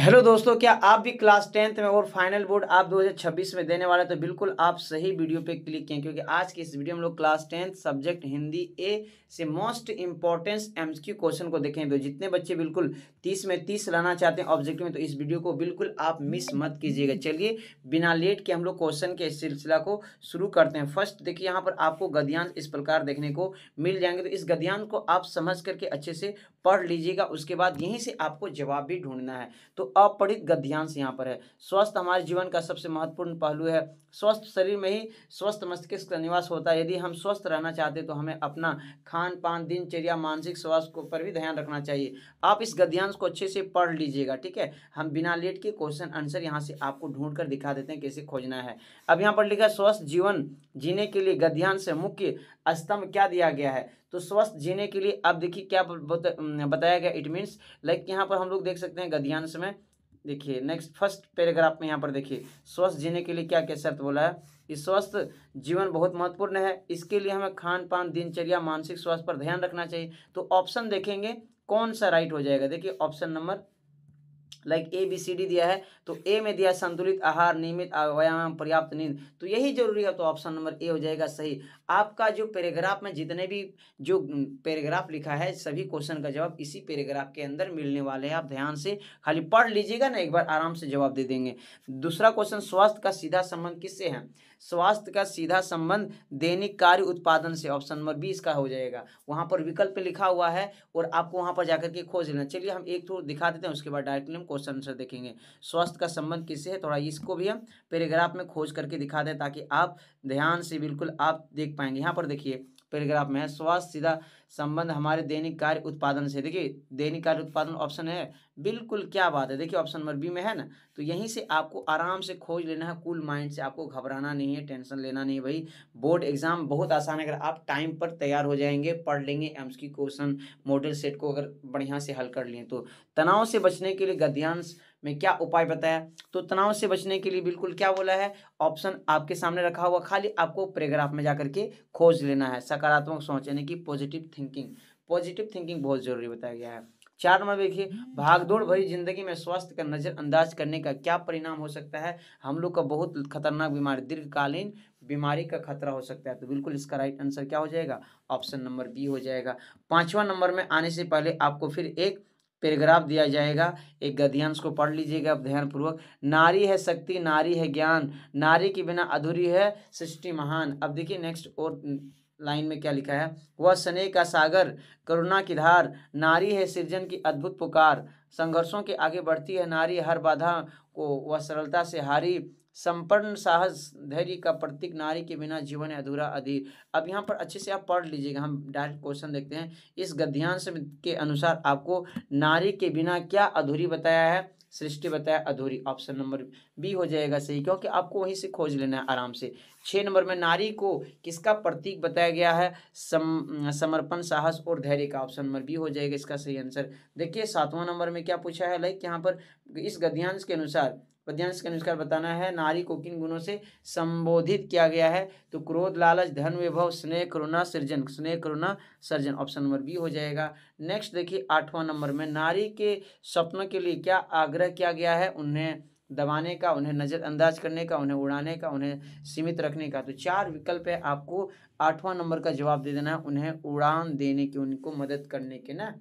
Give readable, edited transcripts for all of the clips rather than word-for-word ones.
Hello दोस्तों, क्या आप भी क्लास 10th में और फाइनल बोर्ड आप 2026 में देने वाले हैं? तो बिल्कुल आप सही वीडियो पे क्लिक किए, क्योंकि आज की इस वीडियो में हम लोग क्लास 10th सब्जेक्ट हिंदी ए से मोस्ट इंपॉर्टेंस एमसीक्यू क्वेश्चन को देखें। तो जितने बच्चे बिल्कुल 30 में 30 लाना चाहते हैं ऑब्जेक्टिव में, तो इस वीडियो को बिल्कुल आप मिस मत कीजिएगा। चलिए बिना लेट के हम लोग क्वेश्चन के इस सिलसिला को शुरू करते हैं। फर्स्ट देखिए, यहाँ पर आपको गद्यांश इस प्रकार देखने को मिल जाएंगे, तो इस गद्यांश को आप समझ करके अच्छे से पढ़ लीजिएगा। उसके बाद यहीं से आपको जवाब भी ढूंढना है। तो अपढ़ित गद्यांश यहाँ पर है। स्वस्थ हमारे जीवन का सबसे महत्वपूर्ण पहलू है। स्वस्थ शरीर में ही स्वस्थ मस्तिष्क का निवास होता है। यदि हम स्वस्थ रहना चाहते हैं तो हमें अपना खान पान, दिनचर्या, मानसिक स्वास्थ्य को पर भी ध्यान रखना चाहिए। आप इस गद्यांश को अच्छे से पढ़ लीजिएगा, ठीक है। हम बिना लेट के क्वेश्चन आंसर यहाँ से आपको ढूंढ कर दिखा देते हैं कैसे खोजना है। अब यहाँ पर लिखा है स्वस्थ जीवन जीने के लिए गद्यांश से मुख्य स्तंभ क्या दिया गया है। तो स्वस्थ जीने के लिए अब देखिए क्या बताया गया। इट मीन्स लाइक यहाँ पर हम लोग देख सकते हैं गद्यांश में, देखिए नेक्स्ट फर्स्ट पैराग्राफ में यहाँ पर देखिए स्वस्थ जीने के लिए क्या क्या शर्त बोला है। इस स्वस्थ जीवन बहुत महत्वपूर्ण है, इसके लिए हमें खान पान, दिनचर्या, मानसिक स्वास्थ्य पर ध्यान रखना चाहिए। तो ऑप्शन देखेंगे कौन सा राइट हो जाएगा। देखिए option number like A B C D दिया है, तो ए में दिया संतुलित आहार, नियमित व्यायाम, पर्याप्त नींद, तो यही जरूरी है। तो ऑप्शन नंबर ए हो जाएगा सही। आपका जो पैराग्राफ में जितने भी जो पैराग्राफ लिखा है, सभी क्वेश्चन का जवाब इसी पैराग्राफ के अंदर मिलने वाले हैं। आप ध्यान से खाली पढ़ लीजिएगा ना, एक बार आराम से जवाब दे देंगे। दूसरा क्वेश्चन, स्वास्थ्य का सीधा संबंध किससे है। स्वास्थ्य का सीधा संबंध दैनिक कार्य उत्पादन से। ऑप्शन नंबर बी इसका हो जाएगा। वहां पर विकल्प लिखा हुआ है और आपको वहां पर जाकर के खोज लेना। चलिए हम एक तो दिखा देते हैं, उसके बाद डायरेक्टली हम क्वेश्चन आंसर देखेंगे। स्वास्थ्य का संबंध किससे है, थोड़ा इसको भी हम पैराग्राफ में खोज करके दिखा दें ताकि आप ध्यान से बिल्कुल आप देख पाएंगे। यहाँ पर देखिए पैराग्राफ में है स्वास्थ्य सीधा संबंध हमारे दैनिक कार्य उत्पादन से। देखिए दैनिक कार्य उत्पादन ऑप्शन है, बिल्कुल क्या बात है। देखिए ऑप्शन नंबर बी में है ना, तो यहीं से आपको आराम से खोज लेना है कूल माइंड से। आपको घबराना नहीं है, टेंशन लेना नहीं है भाई। बोर्ड एग्जाम बहुत आसान है अगर आप टाइम पर तैयार हो जाएंगे, पढ़ लेंगे एमसीक्यू क्वेश्चन, मॉडल सेट को अगर बढ़िया से हल कर लिए। तो तनाव से बचने के लिए गद्यांश में क्या उपाय बताया। तो तनाव से बचने के लिए बिल्कुल क्या बोला है, ऑप्शन आपके सामने रखा हुआ, खाली आपको पैराग्राफ में जाकर के खोज लेना है। सकारात्मक सोच यानी कि पॉजिटिव थिंकिंग, पॉजिटिव थिंकिंग बहुत जरूरी बताया गया है। 4 नंबर देखिए, भागदौड़ भरी जिंदगी में स्वास्थ्य का नजरअंदाज करने का क्या परिणाम हो सकता है। हम लोग का बहुत खतरनाक बीमारी, दीर्घकालीन बीमारी का खतरा हो सकता है। तो बिल्कुल इसका राइट आंसर क्या हो जाएगा, ऑप्शन नंबर बी हो जाएगा। 5वां नंबर में आने से पहले आपको फिर एक पैराग्राफ दिया जाएगा, एक गद्यांश को पढ़ लीजिएगा अब ध्यानपूर्वक। नारी है शक्ति, नारी है ज्ञान, नारी के बिना अधूरी है सृष्टि महान। अब देखिए नेक्स्ट और लाइन में क्या लिखा है, वह स्नेह का सागर, करुणा की धार, नारी है सृजन की अद्भुत पुकार, संघर्षों के आगे बढ़ती है नारी, हर बाधा को वह सरलता से हारी, संपन्न साहस धैर्य का प्रतीक, नारी के बिना जीवन है अधूरा अधीर। अब यहाँ पर अच्छे से आप पढ़ लीजिएगा। हम डायरेक्ट क्वेश्चन देखते हैं। इस गद्यांश के अनुसार आपको नारी के बिना क्या अधूरी बताया है, सृष्टि बताया अधूरी। ऑप्शन नंबर बी हो जाएगा सही, क्योंकि आपको वहीं से खोज लेना है आराम से। 6 नंबर में नारी को किसका प्रतीक बताया गया है, समर्पण, साहस और धैर्य का। ऑप्शन नंबर बी हो जाएगा इसका सही आंसर। देखिए 7वां नंबर में क्या पूछा है, लाइक यहाँ पर इस गद्यांश के अनुसार बताना है नारी को किन गुणों से संबोधित किया गया है। तो क्रोध, लालच, धन, वैभव, स्नेह, करुणा, सृजन, स्नेह, करुणा, सृजन। ऑप्शन नंबर बी हो जाएगा। नेक्स्ट देखिए 8वां नंबर में नारी के स्वप्नों के लिए क्या आग्रह किया गया है, उन्हें दबाने का, उन्हें नजरअंदाज करने का, उन्हें उड़ाने का, उन्हें सीमित रखने का। तो 4 विकल्प है, आपको 8वां नंबर का जवाब दे देना है, उन्हें उड़ान देने की, उनको मदद करने के ना।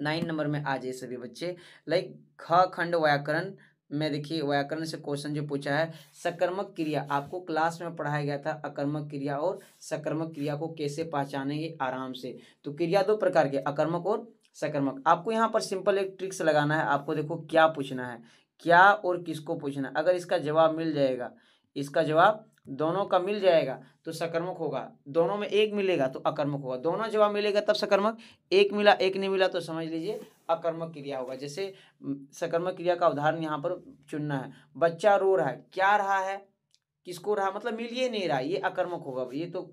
9 नंबर में आ जाए सभी बच्चे, लाइक ख खंड व्याकरण में देखिए व्याकरण से क्वेश्चन जो पूछा है, सकर्मक क्रिया, आपको क्लास में पढ़ाया गया था अकर्मक क्रिया और सकर्मक क्रिया को कैसे पहचानेंगे आराम से। तो क्रिया 2 प्रकार के, अकर्मक और सकर्मक। आपको यहाँ पर सिंपल एक ट्रिक्स लगाना है। आपको देखो क्या पूछना है, क्या और किसको पूछना है। अगर इसका जवाब मिल जाएगा, इसका जवाब दोनों का मिल जाएगा तो सकर्मक होगा, दोनों में एक मिलेगा तो अकर्मक होगा, दोनों जवाब मिलेगा तब सकर्मक, एक मिला एक नहीं मिला तो समझ लीजिए अकर्मक क्रिया होगा। जैसे सकर्मक क्रिया का उदाहरण यहाँ पर चुनना है। बच्चा रो रहा है, क्या रहा है, किसको रहा, मतलब मिल ही नहीं रहा, ये अकर्मक होगा, ये तो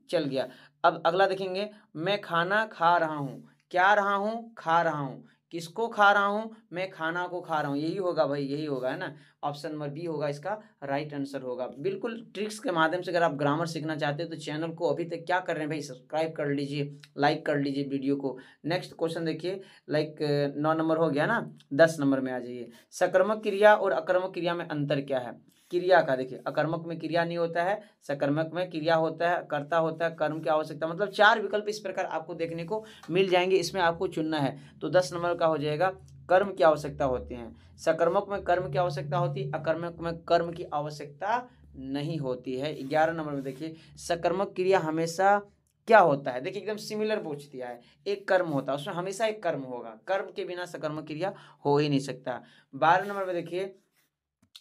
चल गया। अब अगला देखेंगे, मैं खाना खा रहा हूँ, क्या रहा हूँ, खा रहा हूँ, किसको खा रहा हूँ? मैं खाना को खा रहा हूँ, यही होगा भाई, यही होगा, है ना। ऑप्शन नंबर बी होगा इसका राइट आंसर होगा। बिल्कुल ट्रिक्स के माध्यम से अगर आप ग्रामर सीखना चाहते हो तो चैनल को अभी तक क्या कर रहे हैं भाई, सब्सक्राइब कर लीजिए, लाइक कर लीजिए वीडियो को। नेक्स्ट क्वेश्चन देखिए, लाइक 9 नंबर हो गया ना, 10 नंबर में आ जाइए। सकर्मक क्रिया और अकर्मक क्रिया में अंतर क्या है? क्रिया का देखिए, अकर्मक में क्रिया नहीं होता है, सकर्मक में क्रिया होता है, कर्ता होता है, कर्म की आवश्यकता, मतलब 4 विकल्प इस प्रकार आपको देखने को मिल जाएंगे, इसमें आपको चुनना है। तो 10 नंबर का हो जाएगा कर्म की आवश्यकता होती है। सकर्मक में कर्म की आवश्यकता होती है, अकर्मक में कर्म की आवश्यकता नहीं होती है। 11 नंबर में देखिए, सकर्मक क्रिया हमेशा क्या होता है? देखिए एकदम सिमिलर पूछ दिया है, एक कर्म होता है, उसमें हमेशा एक कर्म होगा, कर्म के बिना सकर्मक क्रिया हो ही नहीं सकता। 12 नंबर में देखिए,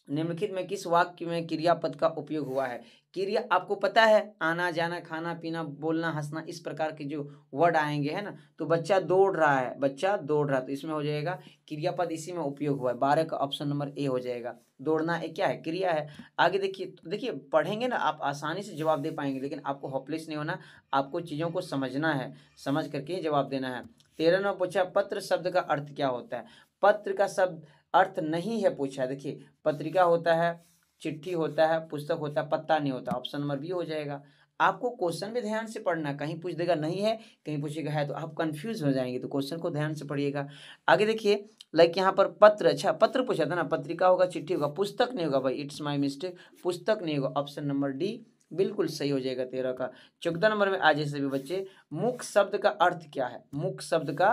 निम्नलिखित में किस वाक्य में क्रियापद का उपयोग हुआ है? क्रिया आपको पता है, आना जाना, खाना पीना, बोलना, हंसना, इस प्रकार के जो वर्ड आएंगे, है ना। तो बच्चा दौड़ रहा है, बच्चा दौड़ रहा है, तो इसमें हो जाएगा क्रियापद, इसी में उपयोग हुआ है। 12 का ऑप्शन नंबर ए हो जाएगा। दौड़ना एक क्या है? क्रिया है। आगे देखिए, तो देखिए पढ़ेंगे ना आप आसानी से जवाब दे पाएंगे, लेकिन आपको होपलेस नहीं होना, आपको चीज़ों को समझना है, समझ करके ही जवाब देना है। 13 नंबर पूछा, पत्र शब्द का अर्थ क्या होता है? पत्र का शब्द अर्थ नहीं है पूछा। देखिए पत्रिका होता है, चिट्ठी होता है, पुस्तक होता है, पत्ता नहीं होता। ऑप्शन नंबर बी हो जाएगा। आपको क्वेश्चन भी ध्यान से पढ़ना, कहीं पूछ देगा नहीं है, कहीं पूछेगा है, तो आप कंफ्यूज हो जाएंगे, तो क्वेश्चन को ध्यान से पढ़िएगा। आगे देखिए, लाइक यहाँ पर पत्र, अच्छा पत्र पूछा था ना, पत्रिका होगा, चिट्ठी होगा, पुस्तक नहीं होगा भाई, इट्स माय मिस्टेक, पुस्तक नहीं होगा। ऑप्शन नंबर डी बिल्कुल सही हो जाएगा 13 का। 14 नंबर में आ जाए सभी बच्चे, मुख शब्द का अर्थ क्या है? मुख शब्द का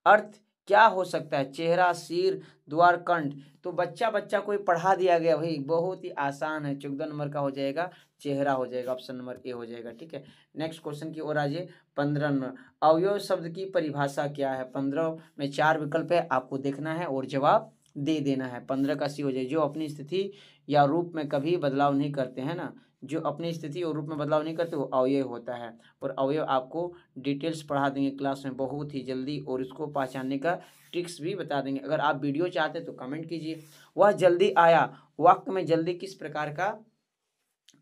अर्थ क्या हो सकता है? चेहरा, सिर, द्वार, कंठ। तो बच्चा बच्चा कोई पढ़ा दिया गया भाई, बहुत ही आसान है। 14 नंबर का हो जाएगा चेहरा हो जाएगा, ऑप्शन नंबर ए हो जाएगा। ठीक है, नेक्स्ट क्वेश्चन की ओर आ जाइए। 15 नंबर, अवयव शब्द की परिभाषा क्या है? 15 में 4 विकल्प है, आपको देखना है और जवाब दे देना है। 15 का सी हो जाए, जो अपनी स्थिति या रूप में कभी बदलाव नहीं करते हैं ना, जो अपनी स्थिति और रूप में बदलाव नहीं करते, वो अवयव होता है। और अवयव आपको डिटेल्स पढ़ा देंगे क्लास में बहुत ही जल्दी, और इसको पहचानने का ट्रिक्स भी बता देंगे। अगर आप वीडियो चाहते हैं तो कमेंट कीजिए। वह जल्दी आया, वाक्य में जल्दी किस प्रकार का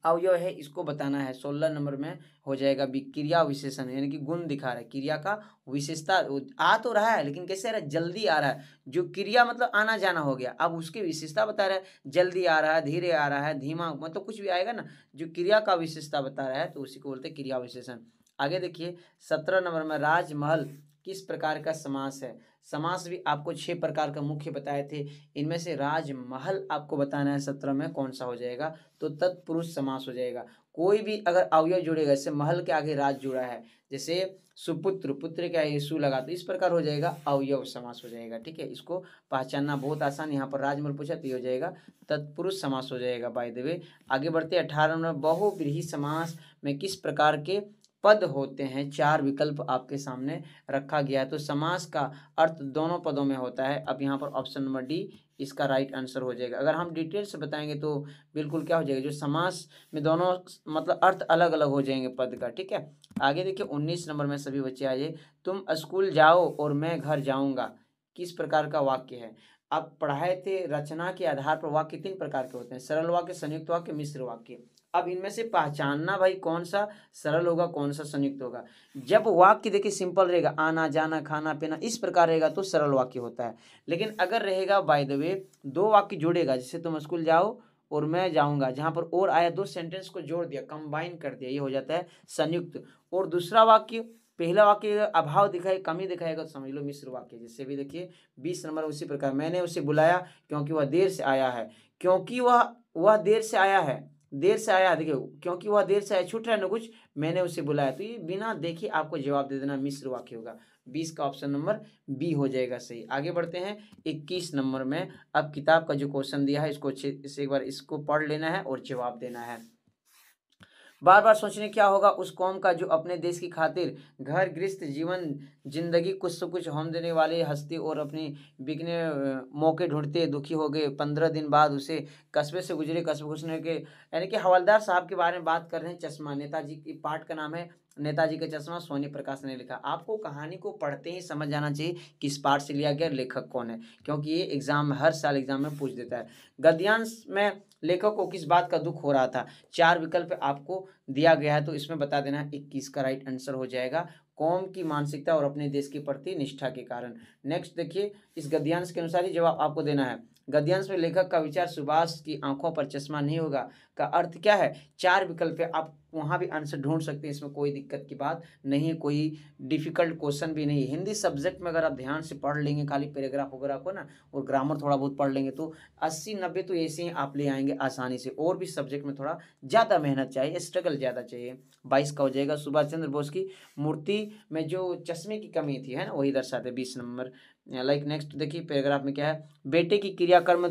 अवयव है, इसको बताना है। 16 नंबर में हो जाएगा क्रिया विशेषण, यानी कि गुण दिखा रहा है, क्रिया का विशेषता। आ तो रहा है लेकिन कैसे आ रहा है? जल्दी आ रहा है। जो क्रिया मतलब आना जाना हो गया, अब उसकी विशेषता बता रहा है, जल्दी आ रहा है, धीरे आ रहा है, धीमा, मतलब कुछ भी आएगा ना, जो क्रिया का विशेषता बता रहा है, तो उसी को बोलते हैं क्रिया विशेषण। आगे देखिए, 17 नंबर में, राजमहल किस प्रकार का समास है? समास भी आपको 6 प्रकार का मुख्य बताए थे, इनमें से राजमहल आपको बताना है 17 में कौन सा हो जाएगा, तो तत्पुरुष समास हो जाएगा। कोई भी अगर अवयव जुड़ेगा, जैसे महल के आगे राज जुड़ा है, जैसे सुपुत्र, पुत्र के आगे सु लगा, तो इस प्रकार हो जाएगा अवयव समास हो जाएगा। ठीक है, इसको पहचानना बहुत आसान। यहाँ पर राजमहल पूछा तो ये हो जाएगा तत्पुरुष समास हो जाएगा। बाय द वे आगे बढ़ते 18 में, बहुव्रीहि समास में किस प्रकार के पद होते हैं? 4 विकल्प आपके सामने रखा गया है। तो समास का अर्थ दोनों पदों में होता है। अब यहाँ पर ऑप्शन नंबर डी इसका राइट आंसर हो जाएगा। अगर हम डिटेल से बताएंगे तो बिल्कुल क्या हो जाएगा, जो समास में दोनों मतलब अर्थ अलग अलग हो जाएंगे पद का। ठीक है, आगे देखिए 19 नंबर में सभी बच्चे आ जाइए, तुम स्कूल जाओ और मैं घर जाऊंगा, किस प्रकार का वाक्य है? आप पढ़ाए थे, रचना के आधार पर वाक्य 3 प्रकार के होते हैं, सरल वाक्य, संयुक्त वाक्य, मिश्र वाक्य। अब इनमें से पहचानना भाई कौन सा सरल होगा, कौन सा संयुक्त होगा। जब वाक्य देखिए सिंपल रहेगा, आना जाना, खाना पीना, इस प्रकार रहेगा, तो सरल वाक्य होता है। लेकिन अगर रहेगा बाय द वे 2 वाक्य जुड़ेगा, जैसे तुम स्कूल जाओ और मैं जाऊंगा, जहां पर और आया, 2 सेंटेंस को जोड़ दिया, कंबाइन कर दिया, ये हो जाता है संयुक्त। और दूसरा वाक्य, पहला वाक्य अभाव दिखाए, कमी दिखाएगा, तो समझ लो मिश्र वाक्य। जैसे भी देखिए 20 नंबर उसी प्रकार, मैंने उसे बुलाया क्योंकि वह देर से आया है, क्योंकि वह देर से आया है, देर से आया, देखिए क्योंकि वह देर से आया, छूट रहा है ना कुछ, मैंने उसे बुलाया, तो ये बिना देखे आपको जवाब दे देना, मिश्र वाक्य होगा। 20 का ऑप्शन नंबर बी हो जाएगा सही। आगे बढ़ते हैं 21 नंबर में। अब किताब का जो क्वेश्चन दिया है, इसको अच्छे से एक बार इसको पढ़ लेना है और जवाब देना है। बार बार सोचने क्या होगा, उस कौम का जो अपने देश की खातिर घर गृहस्थ जीवन जिंदगी कुछ से कुछ होम देने वाले हस्ती और अपनी बिकने मौके ढूंढते दुखी हो गए। 15 दिन बाद उसे कस्बे से गुजरे, कस्बे घुसने के, यानी कि हवलदार साहब के बारे में बात कर रहे हैं। चश्मा, नेताजी की पाठ का नाम है नेताजी का चश्मा, सोनी प्रकाश ने लिखा। आपको कहानी को पढ़ते ही समझ जाना चाहिए किस पाठ से लिया गया, लेखक कौन है, क्योंकि ये एग्जाम हर साल एग्जाम में पूछ देता है। गद्यांश में लेखक को किस बात का दुख हो रहा था? 4 विकल्प आपको दिया गया है, तो इसमें बता देना 21 का राइट आंसर हो जाएगा। कौम की मानसिकता और अपने देश के प्रति निष्ठा के कारण। नेक्स्ट देखिए, इस गद्यांश के अनुसार ही जवाब आपको देना है। गद्यांश में लेखक का विचार सुभाष की आंखों पर चश्मा नहीं होगा का अर्थ क्या है? 4 विकल्प है, आप वहाँ भी आंसर ढूंढ सकते हैं, इसमें कोई दिक्कत की बात नहीं, कोई डिफिकल्ट क्वेश्चन भी नहीं है। हिंदी सब्जेक्ट में अगर आप ध्यान से पढ़ लेंगे खाली पैराग्राफ वगैरह को ना, और ग्रामर थोड़ा बहुत पढ़ लेंगे तो 80-90 तो ऐसे ही आप ले आएंगे आसानी से। और भी सब्जेक्ट में थोड़ा ज़्यादा मेहनत चाहिए, स्ट्रगल ज़्यादा चाहिए। 22 का हो जाएगा। सुभाष चंद्र बोस की मूर्ति में जो चश्मे की कमी थी है ना, वही दर्शाते 20 नंबर। लाइक नेक्स्ट देखिए पैराग्राफ में क्या है, बेटे की क्रियाकर्म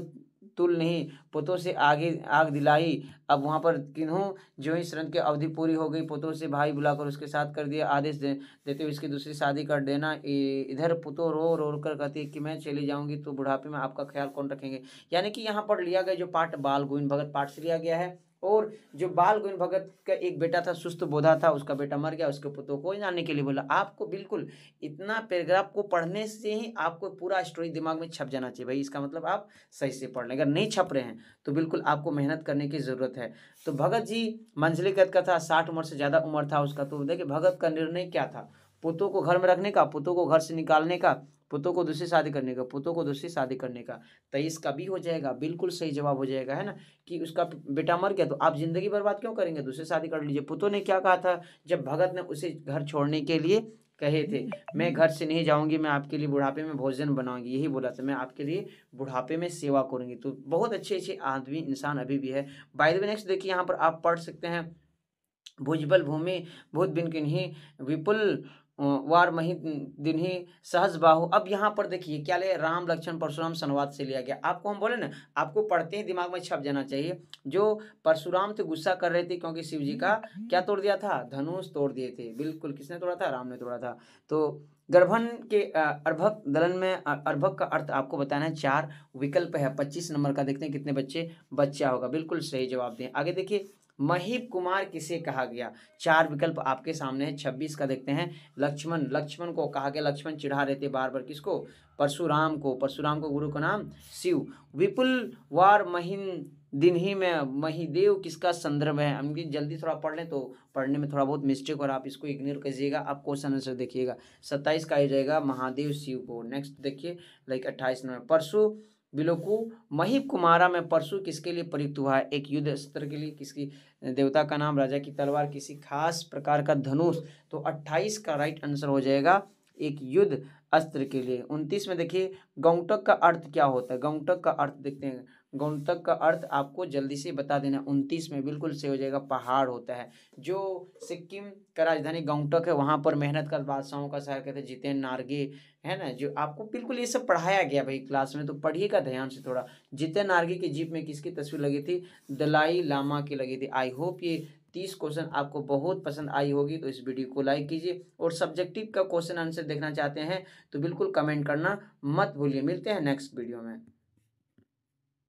तुल नहीं पुतों से आगे आग दिलाई। अब वहाँ पर किन्हों जो ही शरण की अवधि पूरी हो गई पुतों से भाई बुलाकर उसके साथ कर दिया आदेश देते हुए इसकी दूसरी शादी कर देना। इधर पुतों रो रो कर कहती है कि मैं चली जाऊंगी तो बुढ़ापे में आपका ख्याल कौन रखेंगे। यानी कि यहाँ पर लिया गया जो पाठ बाल गोविंद भगत पाठ से लिया गया है, और जो बाल गोविंद भगत का एक बेटा था सुस्त बोधा था, उसका बेटा मर गया, उसके पुतों को जानने के लिए बोला। आपको बिल्कुल इतना पैराग्राफ को पढ़ने से ही आपको पूरा स्टोरी दिमाग में छप जाना चाहिए भाई। इसका मतलब आप सही से पढ़ लें। अगर नहीं छप रहे हैं तो बिल्कुल आपको मेहनत करने की ज़रूरत है। तो भगत जी मंझले कद का था, 60 उम्र से ज़्यादा उम्र था उसका। तो देखिए भगत का निर्णय क्या था, पुतों को घर में रखने का, पुतों को घर से निकालने का, पुतों को दूसरी शादी करने का, पुतों को दूसरी शादी करने का। 23 का भी हो जाएगा, बिल्कुल सही जवाब हो जाएगा, है ना। कि उसका बेटा मर गया तो आप जिंदगी बर्बाद क्यों करेंगे, दूसरी शादी कर लीजिए। पुतों ने क्या कहा था जब भगत ने उसे घर छोड़ने के लिए कहे थे, मैं घर से नहीं जाऊंगी, मैं आपके लिए बुढ़ापे में भोजन बनाऊंगी, यही बोला था, मैं आपके लिए बुढ़ापे में सेवा करूंगी। तो बहुत अच्छे अच्छे आदमी इंसान अभी भी है। बाय द वे नेक्स्ट देखिए यहाँ पर आप पढ़ सकते हैं, भुजबल भूमि भूत बिन किन्हीं विपुल वार मही दिन्ही सहज बाहु। अब यहाँ पर देखिए क्या ले, राम लक्ष्मण परशुराम संवाद से लिया गया। आपको हम बोले ना, आपको पढ़ते ही दिमाग में छप जाना चाहिए। जो परशुराम थे गुस्सा कर रहे थे क्योंकि शिव जी का क्या तोड़ दिया था, धनुष तोड़ दिए थे। बिल्कुल किसने तोड़ा था, राम ने तोड़ा था। तो गर्भन के अर्भक दलन में अर्भक का अर्थ आपको बताना है। 4 विकल्प है, 25 नंबर का। देखते हैं कितने बच्चे बच्चा होगा, बिल्कुल सही जवाब दें। आगे देखिए, महीप कुमार किसे कहा गया, 4 विकल्प आपके सामने है। 26 का देखते हैं, लक्ष्मण, लक्ष्मण को कहा गया। लक्ष्मण चिढ़ा रहे थे बार बार किसको, परशुराम को। परशुराम को गुरु का नाम शिव। विपुल वार महीन दिन ही में महिदेव किसका संदर्भ है। हम जल्दी थोड़ा पढ़ लें तो पढ़ने में थोड़ा बहुत मिस्टेक, और आप इसको इग्नोर कीजिएगा, आप क्वेश्चन आंसर देखिएगा। 27 का आ जाएगा महादेव शिव को। नेक्स्ट देखिए लाइक 28 नंबर, परशु बिलोकु महीप कुमारा में परशु किसके लिए प्रयुक्त हुआ है, एक युद्ध अस्त्र के लिए, किसकी देवता का नाम, राजा की तलवार, किसी खास प्रकार का धनुष। तो 28 का राइट आंसर हो जाएगा एक युद्ध अस्त्र के लिए। 29 में देखिए, गौंटक का अर्थ क्या होता है, गौंटक का अर्थ देखते हैं। गौंटक का अर्थ आपको जल्दी से बता देना। 29 में बिल्कुल सही हो जाएगा, पहाड़ होता है। जो सिक्किम का राजधानी गौंटक है, वहाँ पर मेहनत का बादशाहों का शहर कहते हैं, जितेन नार्गे, है ना। जो आपको बिल्कुल ये सब पढ़ाया गया भाई क्लास में, तो पढ़िएगा ध्यान से थोड़ा। जितेन नार्गे की जीप में किसकी तस्वीर लगी थी, दलाई लामा की लगी थी। आई होप ये 30 क्वेश्चन आपको बहुत पसंद आई होगी, तो इस वीडियो को लाइक कीजिए। और सब्जेक्टिव का क्वेश्चन आंसर देखना चाहते हैं तो बिल्कुल कमेंट करना मत भूलिए। मिलते हैं नेक्स्ट वीडियो में।